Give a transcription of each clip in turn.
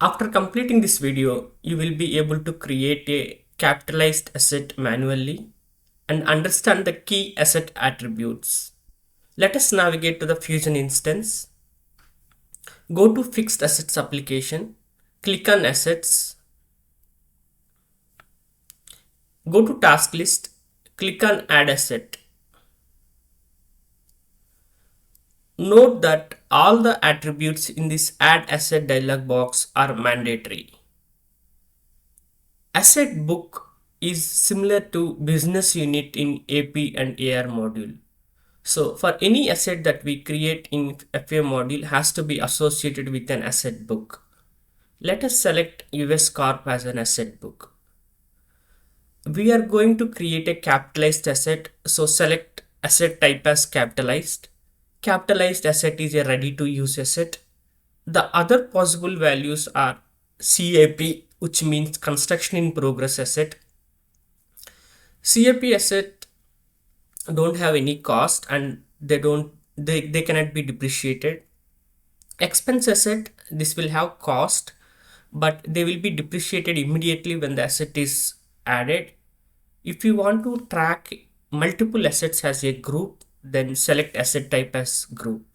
After completing this video, you will be able to create a capitalized asset manually and understand the key asset attributes. Let us navigate to the Fusion instance. Go to Fixed Assets application, click on Assets, go to Task List, click on Add Asset. Note that all the attributes in this Add Asset dialog box are mandatory. Asset book is similar to business unit in AP and AR module. So for any asset that we create in FA module has to be associated with an asset book. Let us select US Corp as an asset book. We are going to create a capitalized asset. So select asset type as capitalized. Capitalized asset is a ready to use asset. The other possible values are CAP, which means construction in progress asset. CAP asset don't have any cost and they cannot be depreciated. Expense asset, this will have cost, but they will be depreciated immediately when the asset is added. If you want to track multiple assets as a group, then select asset type as group.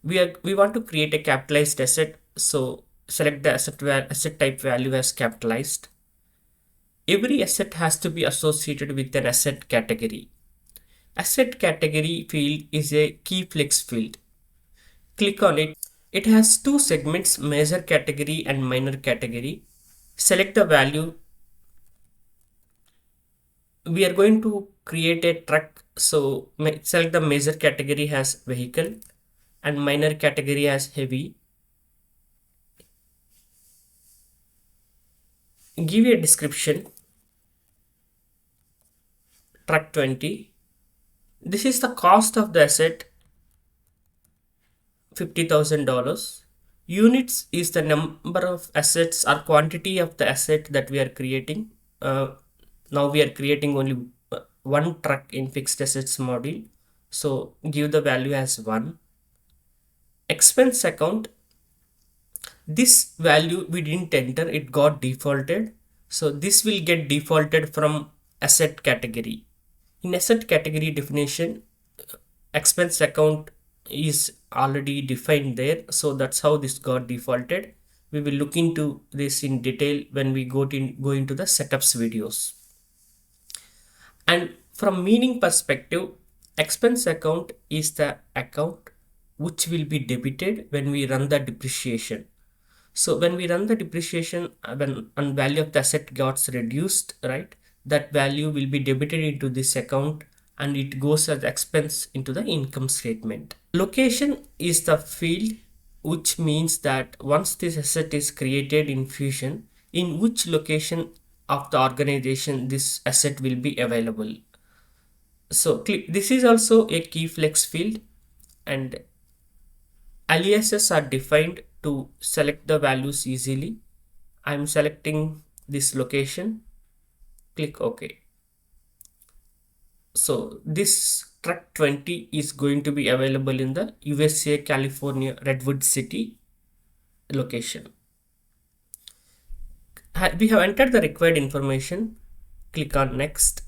We want to create a capitalized asset, so select the asset type value as capitalized. Every asset has to be associated with an asset category. Asset category field is a key flex field. Click on it. It has two segments, major category and minor category. Select the value. We are going to create a truck, so select the major category as vehicle and minor category as heavy. Give a description, truck 20. This is the cost of the asset, $50,000. Units is the number of assets or quantity of the asset that we are creating. Now we are creating only one truck in fixed assets module, so give the value as 1. Expense account, this value we didn't enter, it got defaulted, so this will get defaulted from asset category. In asset category definition, expense account is already defined there, so that's how this got defaulted. We will look into this in detail when we go into the setups videos. And from meaning perspective, expense account is the account which will be debited when we run the depreciation. So when we run the depreciation, when value of the asset gets reduced, right, that value will be debited into this account and it goes as expense into the income statement. Location is the field, which means that once this asset is created in Fusion, in which location of the organization this asset will be available. So this is also a key flex field, and aliases are defined to select the values easily. I'm selecting this location, click OK. So this truck 20 is going to be available in the USA, California, Redwood City location. We have entered the required information, click on next.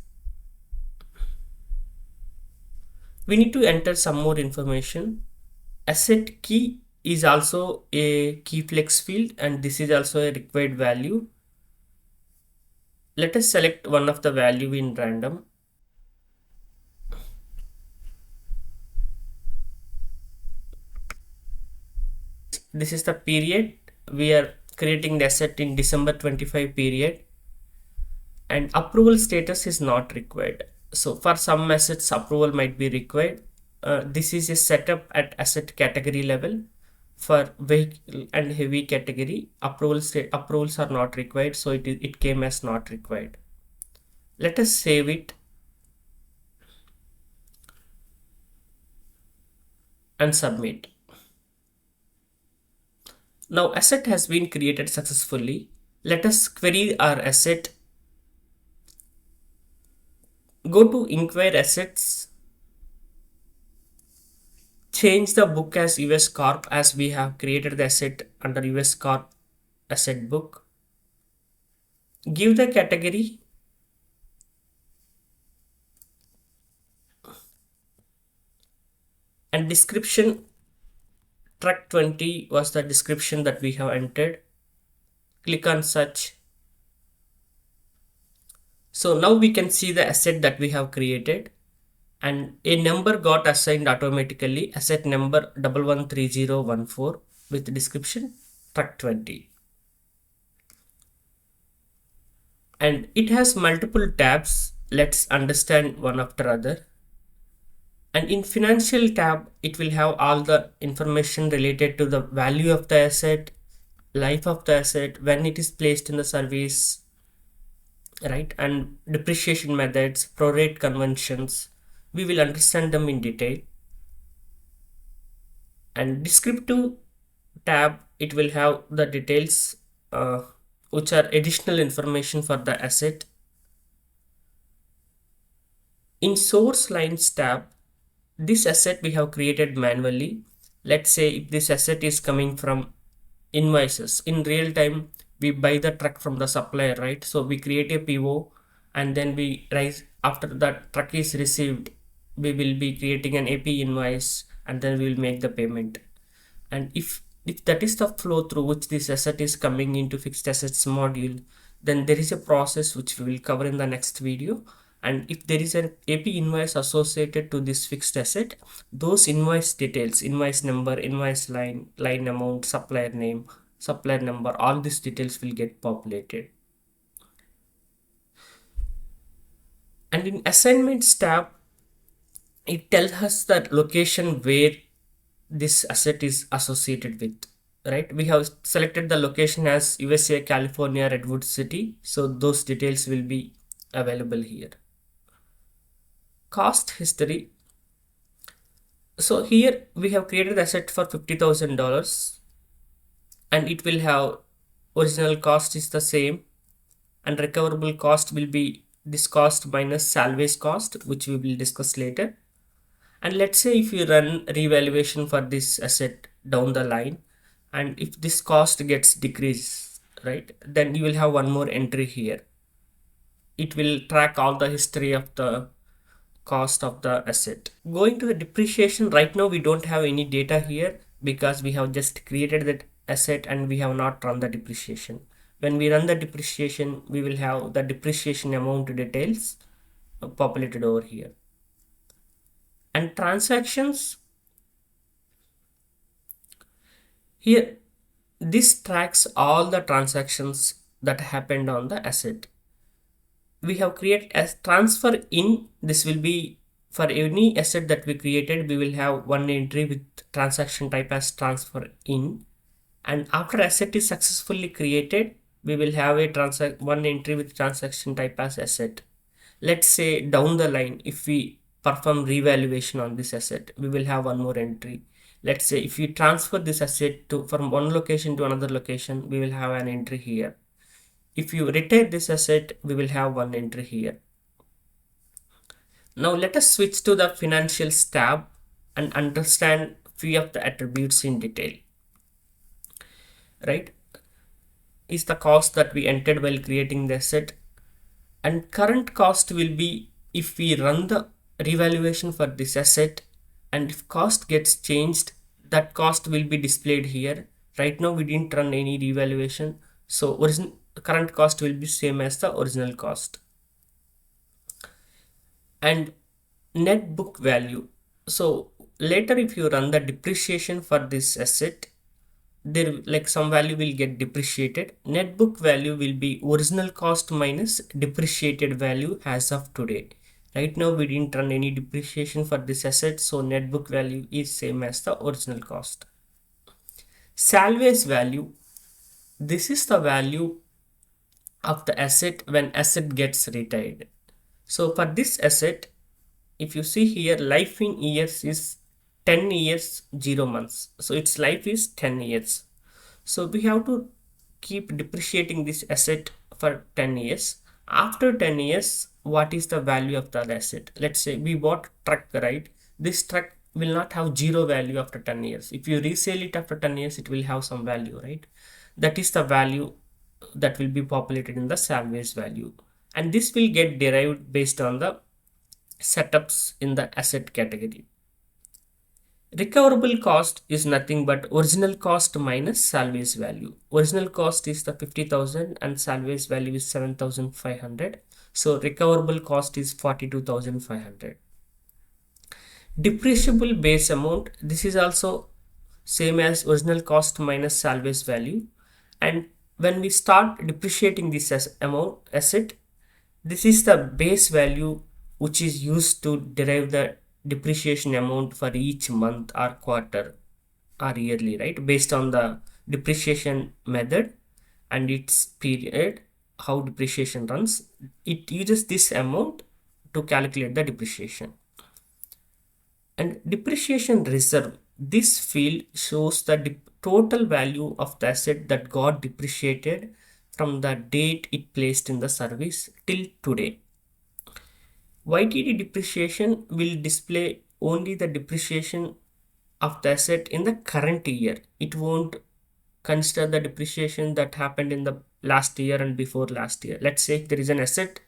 We need to enter some more information. Asset key is also a key flex field and this is also a required value. Let us select one of the value in random. This is the period. We are creating the asset in December 25 period, and approval status is not required. So for some assets approval might be required. This is a setup at asset category level. For vehicle and heavy category, approvals are not required, so it came as not required. Let us save it and submit. Now asset has been created successfully. Let us query our asset. Go to inquire assets, change the book as US Corp as we have created the asset under US Corp asset book, give the category, and description. Truck 20 was the description that we have entered. Click on search. So now we can see the asset that we have created, and a number got assigned automatically, asset number 113014 with description truck 20. And it has multiple tabs. Let's understand one after other. And in financial tab, it will have all the information related to the value of the asset, life of the asset, when it is placed in the service, right? And depreciation methods, prorate conventions. We will understand them in detail. And descriptive tab, it will have the details, which are additional information for the asset. In source lines tab, this asset we have created manually. Let's say if this asset is coming from invoices, in real time we buy the truck from the supplier, right? So we create a PO, and then we rise after that truck is received, we will be creating an AP invoice, and then we will make the payment. And if that is the flow through which this asset is coming into fixed assets module, then there is a process which we will cover in the next video. And if there is an AP invoice associated to this fixed asset, those invoice details, invoice number, invoice line, line amount, supplier name, supplier number, all these details will get populated. And in assignments tab, it tells us the location where this asset is associated with, right? We have selected the location as USA, California, Redwood City. So those details will be available here. Cost history. So here we have created the asset for $50,000, and it will have original cost is the same, and recoverable cost will be this cost minus salvage cost, which we will discuss later. And let's say if you run revaluation for this asset down the line, and if this cost gets decreased, right, then you will have one more entry here. It will track all the history of the cost of the asset. Going to the depreciation, right now we don't have any data here because we have just created that asset and we have not run the depreciation. When we run the depreciation, we will have the depreciation amount details populated over here. And transactions, here this tracks all the transactions that happened on the asset. We have created as transfer in. This will be for any asset that we created, we will have one entry with transaction type as transfer in. And after asset is successfully created, we will have a one entry with transaction type as asset. Let's say down the line, if we perform revaluation on this asset, we will have one more entry. Let's say if we transfer this asset from one location to another location, we will have an entry here. If you retain this asset, we will have one entry here. Now let us switch to the financials tab and understand few of the attributes in detail. Right? Is the cost that we entered while creating the asset, and current cost will be if we run the revaluation for this asset, and if cost gets changed, that cost will be displayed here. Right now we didn't run any revaluation, so current cost will be same as the original cost. And net book value. So later if you run the depreciation for this asset, there like some value will get depreciated. Net book value will be original cost minus depreciated value as of today. Right now we didn't run any depreciation for this asset, so net book value is same as the original cost. Salvage value, this is the value of the asset when asset gets retired. So for this asset, if you see here, life in years is 10 years 0 months, so its life is 10 years. So we have to keep depreciating this asset for 10 years. After 10 years, what is the value of the asset? Let's say we bought truck, right? This truck will not have zero value after 10 years. If you resell it after 10 years, it will have some value, right? That is the value that will be populated in the salvage value. And this will get derived based on the setups in the asset category. Recoverable cost is nothing but original cost minus salvage value. Original cost is the 50,000 and salvage value is 7,500. So recoverable cost is 42,500. Depreciable base amount, this is also same as original cost minus salvage value. And when we start depreciating this asset, this is the base value which is used to derive the depreciation amount for each month or quarter or yearly, right? Based on the depreciation method and its period, how depreciation runs, it uses this amount to calculate the depreciation. And depreciation reserve, this field shows the total value of the asset that got depreciated from the date it placed in the service till today. YTD depreciation will display only the depreciation of the asset in the current year. It won't consider the depreciation that happened in the last year and before last year. Let's say if there is an asset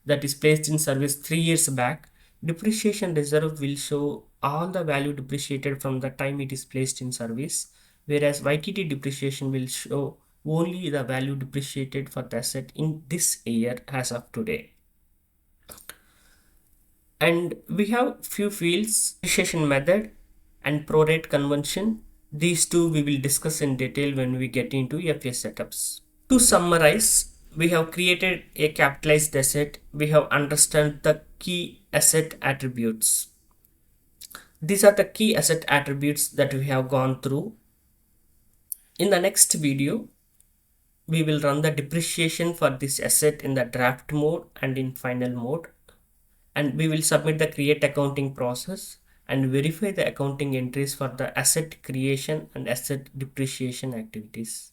that is placed in service 3 years back, depreciation reserve will show all the value depreciated from the time it is placed in service, whereas YTD depreciation will show only the value depreciated for the asset in this year as of today. And we have few fields, depreciation method and prorate convention. These two we will discuss in detail when we get into FS setups. To summarize, we have created a capitalized asset. We have understood the key asset attributes. These are the key asset attributes that we have gone through. In the next video, we will run the depreciation for this asset in the draft mode and in final mode. And we will submit the create accounting process and verify the accounting entries for the asset creation and asset depreciation activities.